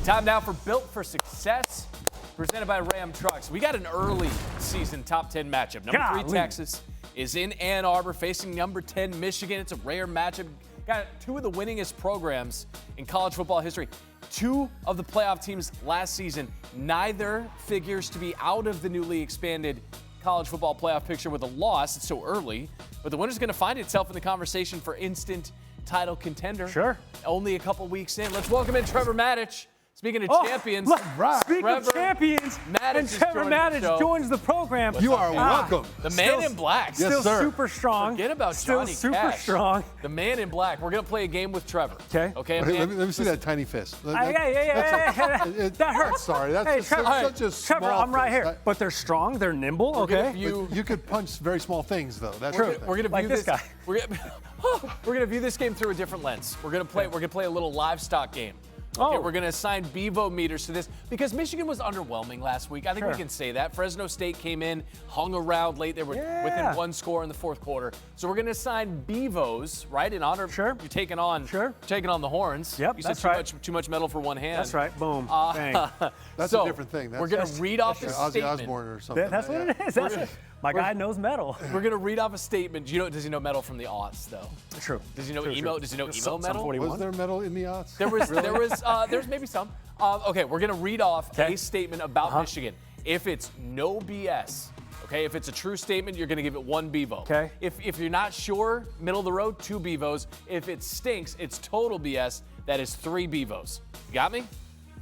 Time now for Built for Success, presented by Ram Trucks. We got an early season top 10 matchup. Number 3 Texas is in Ann Arbor facing number 10 Michigan. It's a rare matchup. Got two of the winningest programs in college football history. Two of the playoff teams last season, neither figures to be out of the newly expanded college football playoff picture with a loss. It's so early, but the winner's going to find itself in the conversation for instant title contender. Sure. Only a couple weeks in. Let's welcome in Trevor Matich. Speaking of champions, Speaking of champions, and Trevor Matich joins the program. You are welcome. The man in black. Still super strong. Forget about Johnny Still super Cash. strong. The man in black. We're going to play a game with Trevor. Okay. Let me see that tiny fist. That hurts. Sorry, that's Hey, such a small Trevor, I'm right fist. here. But they're strong. They're nimble. Okay. You could punch very small things, though. That's We're true. going to Like view this guy. We're going to view this game through a different lens. We're going to play a little livestock game. Okay, we're going to assign Bevo meters to this because Michigan was underwhelming last week. I think we can say that. Fresno State came in, hung around late. They were within one score in the fourth quarter. So we're going to assign Bevos, right, in honor of you're taking on the horns. Yep, you said too much metal for one hand. That's right. Boom. Bang. That's a different thing. We're going to read off a Ozzy statement. Osbourne or something. That's what it is. That's it. My guy knows metal. We're going to read off a statement. Does he know metal from the aughts, though? True. Does he know emo? Does he know emo metal? Was there metal in the odds? There's maybe some. Okay, we're going to read off a statement about Michigan. If it's no BS, okay, if it's a true statement, you're going to give it 1 Bevo. Okay. If you're not sure, middle of the road, 2 Bevos. If it stinks, it's total BS. That is 3 Bevos. You got me?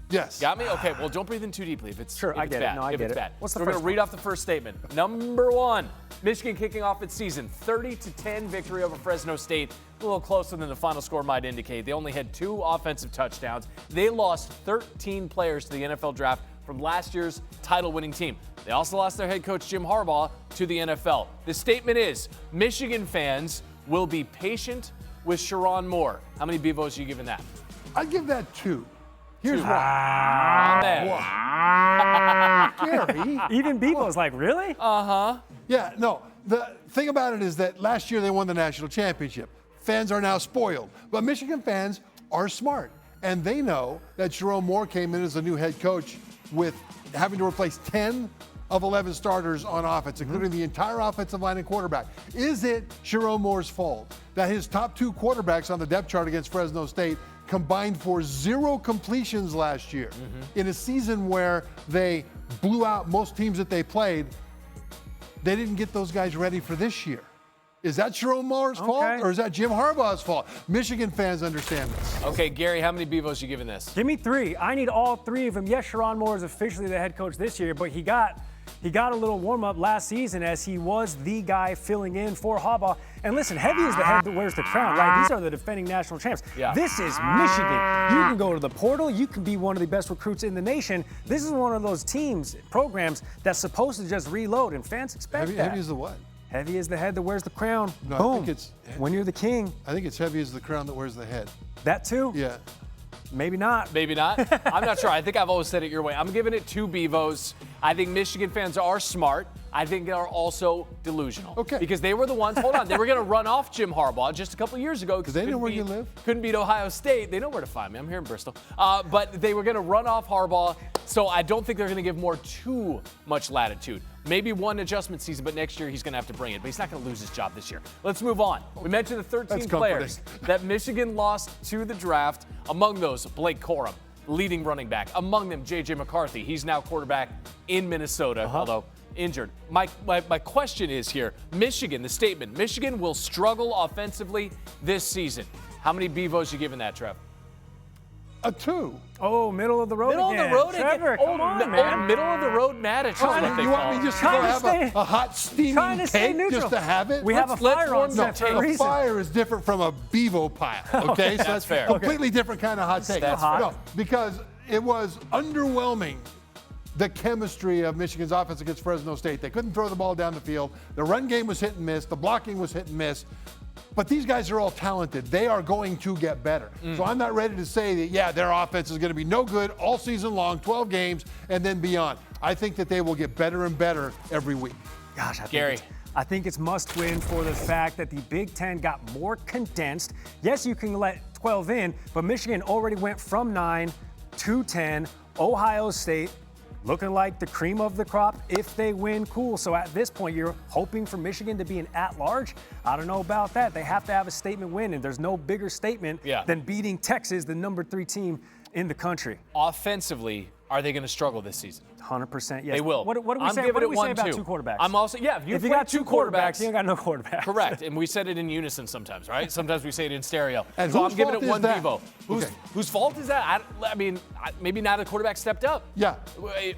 Yes. Got me? Okay, well, don't breathe in too deeply if it's I get it. No, I get it. Bad. What's the We're first going to read off the first statement. Number 1, Michigan kicking off its season, 30-10 victory over Fresno State. A little closer than the final score might indicate. They only had 2 offensive touchdowns. They lost 13 players to the NFL draft from last year's title-winning team. They also lost their head coach, Jim Harbaugh, to the NFL. The statement is, Michigan fans will be patient with Sharon Moore. How many Bevos are you giving that? I'd give that 2. Here's why. Gary. Even Bevo's like, really? Yeah, no. The thing about it is that last year they won the national championship. Fans are now spoiled. But Michigan fans are smart. And they know that Sharon Moore came in as a new head coach with having to replace 10 of 11 starters on offense, including the entire offensive line and quarterback. Is it Sharon Moore's fault that his top 2 quarterbacks on the depth chart against Fresno State combined for 0 completions last year in a season where they blew out most teams that they played? They didn't get those guys ready for this year. Is that Sharon Moore's fault or is that Jim Harbaugh's fault? Michigan fans understand this. Okay, Gary, how many Bevos you giving this? Give me 3. I need all 3 of them. Yes, Sharon Moore is officially the head coach this year, but he got a little warm-up last season as he was the guy filling in for Harbaugh. And listen, heavy is the head that wears the crown, right? These are the defending national champs. Yeah. This is Michigan. You can go to the portal. You can be one of the best recruits in the nation. This is one of those programs that's supposed to just reload, and fans expect that. Heavy is the what? Heavy is the head that wears the crown. No, Boom. I think it's when you're the king. I think it's heavy as the crown that wears the head. That too? Yeah. Maybe not. Maybe not. I'm not sure. I think I've always said it your way. I'm giving it 2 Bevos. I think Michigan fans are smart. I think they are also delusional. Okay. Because they were the ones, they were going to run off Jim Harbaugh just a couple years ago. Because they know where you live. Couldn't beat Ohio State. They know where to find me. I'm here in Bristol. But they were going to run off Harbaugh. So I don't think they're going to give Moore too much latitude. Maybe 1 adjustment season, but next year he's going to have to bring it. But he's not going to lose his job this year. Let's move on. We mentioned the 13 players that Michigan lost to the draft. Among those, Blake Corum, leading running back. Among them, J.J. McCarthy. He's now quarterback in Minnesota, although injured. My question is here, Michigan, the statement, Michigan will struggle offensively this season. How many Bevos you giving that, Trev? A 2. Oh, middle of the road Middle again. of the road Trevor, again. come on, man. Middle of the road Matich. You want me just to go have a hot steaming cake just to have it? We have a fire on set for a reason. A fire is different from a Bevo pile, okay? So that's fair. Completely different kind of hot take. That's fair. No, because it was underwhelming, the chemistry of Michigan's offense against Fresno State. They couldn't throw the ball down the field. The run game was hit and miss. The blocking was hit and miss. But these guys are all talented. They are going to get better. So I'm not ready to say that, yeah, their offense is going to be no good all season long, 12 games, and then beyond. I think that they will get better and better every week. Gosh, Gary. I think it's must win for the fact that the Big Ten got more condensed. Yes, you can let 12 in, but Michigan already went from 9 2-10. Ohio State looking like the cream of the crop. If they win, cool. So at this point, you're hoping for Michigan to be an at-large. I don't know about that. They have to have a statement win, and there's no bigger statement than beating Texas, the number 3 team in the country. Offensively, are they going to struggle this season? 100%, yes. They will. What do we say about 2 quarterbacks? I'm also, if you got 2 quarterbacks, you ain't got no quarterbacks. Correct. And we said it in unison sometimes, right? Sometimes we say it in stereo. And so I'm giving it 1 Bevo. Whose fault is that? I mean, maybe now the quarterback stepped up. Yeah.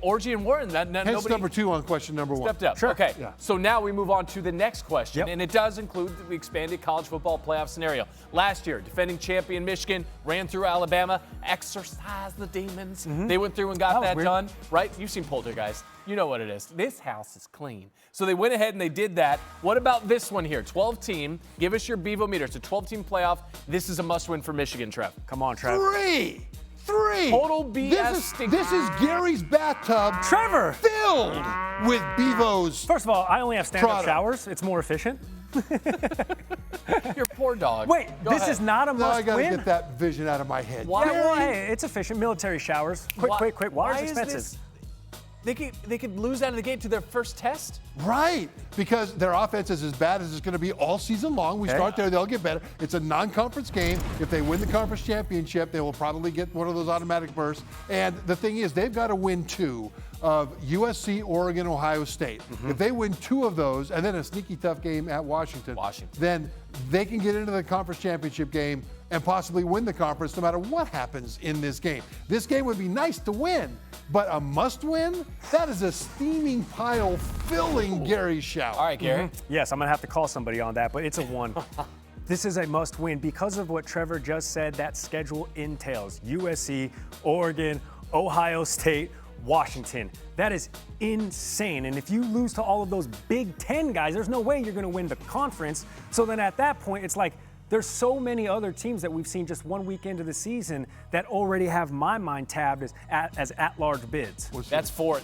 Orgy and Warren, Hence nobody number 2 on question number 1. stepped up. Sure. Okay. Yeah. So now we move on to the next question, and it does include the expanded college football playoff scenario. Last year, defending champion Michigan ran through Alabama, exorcised the demons. They went through and got that done, right? You've seen Poltergeist. You know what it is. This house is clean. So they went ahead and they did that. What about this one here? 12-team. Give us your Bevo meter. It's a 12-team playoff. This is a must-win for Michigan, Trev. Come on, Trev. 3. Total BS. This is Gary's bathtub. Trevor! Filled with Bevos. First of all, I only have stand-up showers. It's more efficient. Your poor dog. Wait, this is not a must-win? I got to get that vision out of my head. Why? Yeah, well, hey, it's efficient. Military showers. Quick. Water's expensive. They could lose out of the gate to their first test? Right, because their offense is as bad as it's going to be all season long. We start there, they'll get better. It's a non-conference game. If they win the conference championship, they will probably get one of those automatic berths. And the thing is, they've got to win 2 of USC, Oregon, Ohio State. If they win 2 of those, and then a sneaky tough game at Washington, then they can get into the conference championship game and possibly win the conference no matter what happens in this game. This game would be nice to win, but a must-win? That is a steaming pile filling Gary's shower. All right, Gary. Yes, I'm going to have to call somebody on that, but it's a 1. This is a must-win because of what Trevor just said. That schedule entails USC, Oregon, Ohio State, Washington. That is insane. And if you lose to all of those Big Ten guys, there's no way you're going to win the conference. So then at that point, it's like there's so many other teams that we've seen just 1 week into the season that already have my mind tabbed as at-large bids. That's 4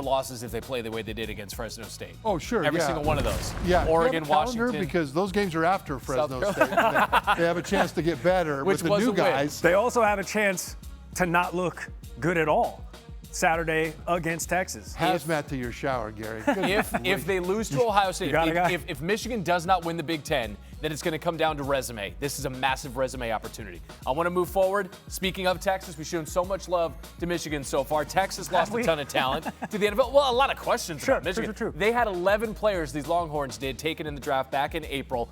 losses if they play the way they did against Fresno State. Oh, sure. Every single one of those. Yeah. Oregon, Do you have a calendar? Washington. Because those games are after Fresno State. They have a chance to get better with the new guys. They also have a chance to not look good at all Saturday against Texas. Hazmat to your shower, Gary. If they lose to Ohio State, got if Michigan does not win the Big Ten, then it's going to come down to resume. This is a massive resume opportunity. I want to move forward. Speaking of Texas, we've shown so much love to Michigan so far. Texas lost a ton of talent to the NFL. Well, a lot of questions about Michigan. True. They had 11 players, these Longhorns did, taken in the draft back in April.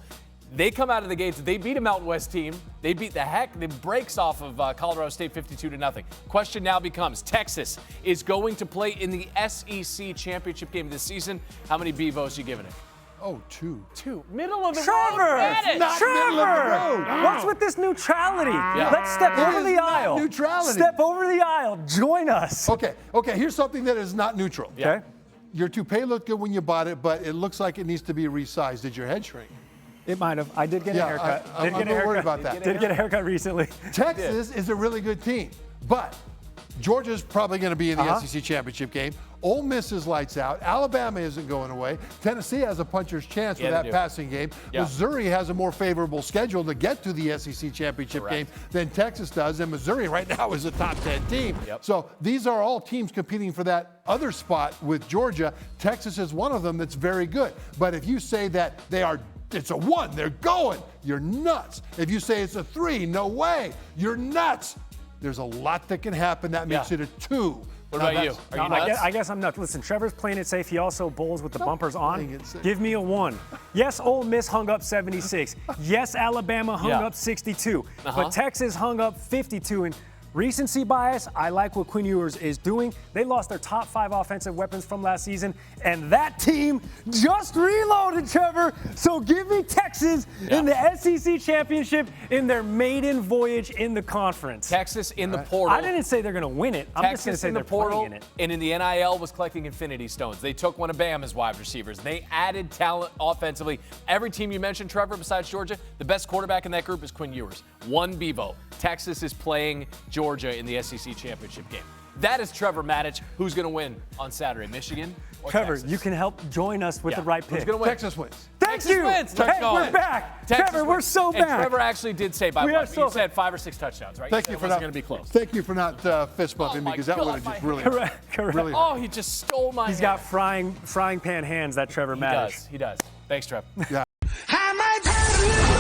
They come out of the gates. They beat a Mountain West team. They beat the brakes off of Colorado State 52-0. Question now becomes, Texas is going to play in the SEC championship game this season. How many Bevos are you giving it? Oh, 2. 2. Middle of the Trevor! road. It's not middle of the road. What's with this neutrality? Let's step over the aisle. Neutrality. Step over the aisle. Join us. Okay. Here's something that is not neutral. Okay. Your toupee looked good when you bought it, but it looks like it needs to be resized. Did your head shrink? It might have. I did get a haircut. I'm not worried about that. Did get a haircut recently. Texas is a really good team, but Georgia's probably going to be in the SEC championship game. Ole Miss is lights out. Alabama isn't going away. Tennessee has a puncher's chance with that passing game. Missouri has a more favorable schedule to get to the SEC championship game than Texas does, and Missouri right now is a top 10 team. So these are all teams competing for that other spot with Georgia. Texas is one of them that's very good. But if you say that it's a 1, they're going, you're nuts. If you say it's a 3, no way, you're nuts. There's a lot that can happen. That makes it a 2. What about you? Are you nuts? I guess I'm nuts. Listen, Trevor's playing it safe. He also bowls with the bumpers on. Give me a 1. Yes, Ole Miss hung up 76. Yes, Alabama hung up 62. But Texas hung up 52. And recency bias, I like what Quinn Ewers is doing. They lost their top 5 offensive weapons from last season, and that team just reloaded, Trevor. So give me Texas in the SEC championship in their maiden voyage in the conference. Texas in the portal. I didn't say they're going to win it. I'm just going to say they're playing in it. And in the NIL was collecting infinity stones. They took one of Bama's wide receivers. They added talent offensively. Every team you mentioned, Trevor, besides Georgia, the best quarterback in that group is Quinn Ewers. 1 Bevo. Texas is playing Georgia in the SEC championship game. That is Trevor Matich. Who's going to win on Saturday, Michigan or Trevor, Texas? you can help join us with the right pick. Who's going to win? Texas wins. Thank Texas wins. Let's Hey, go. we're back. Texas Trevor, we're wins. so And back. Trevor actually did say by We one. are so You said 5 or 6 touchdowns, right? Thank you for not not. going to be close. Thank you for not fist bumping me my because that God, would have my just really. Correct. Really. Oh, he just stole my. He's got frying pan hands, that Trevor Matich. He does. Thanks, Trev. Yeah. How much